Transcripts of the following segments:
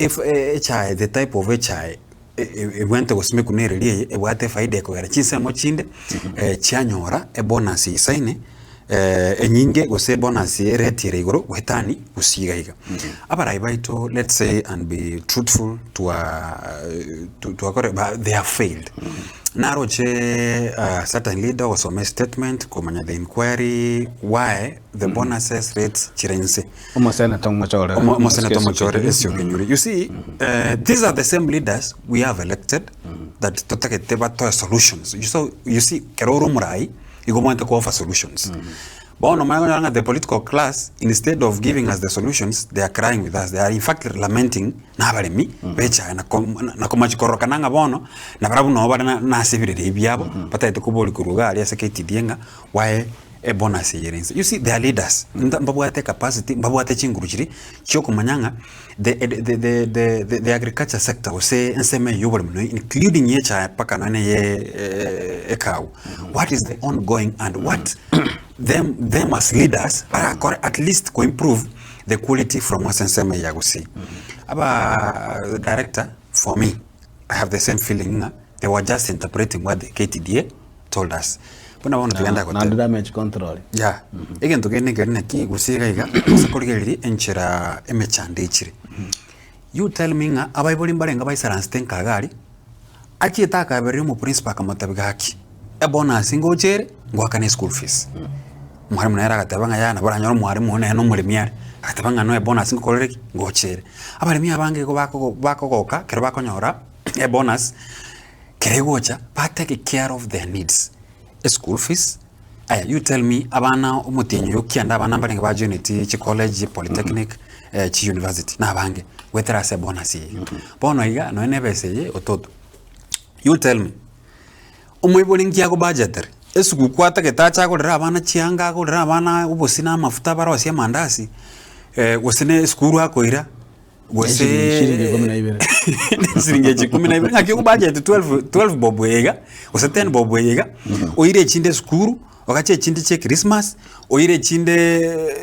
if a child, the type of a child, went to smek kunere what if I deco chinsa mochinde chianyora e bonus isaine nyinge gose bonus retire igoro wetani usiga iga abara ibaito let's say and be truthful to they have failed naroche certain leader was on a statement komanya the inquiry why the bonuses rates chirense you see these are the same leaders we have elected that to take solutions you see keroro murai you go want to offer solutions the political class, instead of giving us the solutions, they are crying with us. They are in fact lamenting na baremi becha na komachikoroka nanga bono na barabu no bana na sivire biabo pata etukuboli kuruga ali seketi dienga why e bonus yerense. You see they are leaders. Mbabu ate capacity, mbabu ate chinguruchiri choko manyanga the agriculture sector ose nseme yobole mno including yecha paka nane ye ekau. What is the ongoing and what them as leaders at least to improve the quality from what nseme yagusi. Aba director for me I have the same feeling they were just interpreting what the KTDA told us. Na damage control. Yeah. Again to get nigga ki gusiga iga sakolgeriri enchera emechande ichire. You tell me nga abayiboli mbarenga bayisaransten kagari akitaka beri mu principal kamatabiga haki. E bonus ngochere ngwakane school fees. Mwarimu naera gatabanga yana baranyoro mwarimu ne no mulimiare. Gatabanga no e bonus ngokorere ngochere. Abarimi abange go bakogoka kero bakonyora e bonus keregocha but take care of their needs. School fees. You tell me abana umutinyo yokianda abana mbarenga ba unity chi college polytechnic chi university na bange wetera se bonus ye bono iga no enebese ye ototo. You tell me umuibolingi yako budgetary esuku kwata ketacha ko abana chianga ko abana ubosina mafuta baro sia mandasi wosine skuru akoira wose siringeje 12 ngake ku budget 12 bobo yega wose 10 bobo yega oire chinde skuru okache chinde che Christmas oire chinde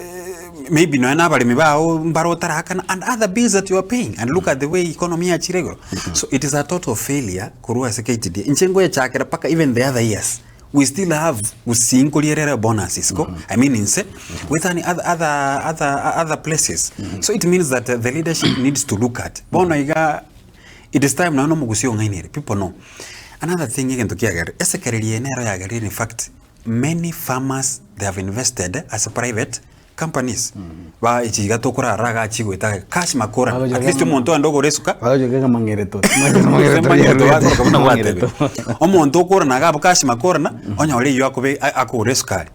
maybe no na bali mibao mbaro tarakana and other bills that you are paying and look at the way economy ya chirego. So it is a total failure kurua seketidi inchengo ya chakera paka even the other years we still have usinkolierera bonuses I mean inse with any other places. So it means that the leadership needs to look at bono iga it is time na no mugusio ngainere people know. Another thing again to kiagari esekereri enero ya gari in fact many farmers they have invested as a private companies ba ichiga tokura raga chigweta cash makora at least umuntu andogo resuka bagega mangereto umuntu okora naga cash makora na onya ole yo akobe akuresuka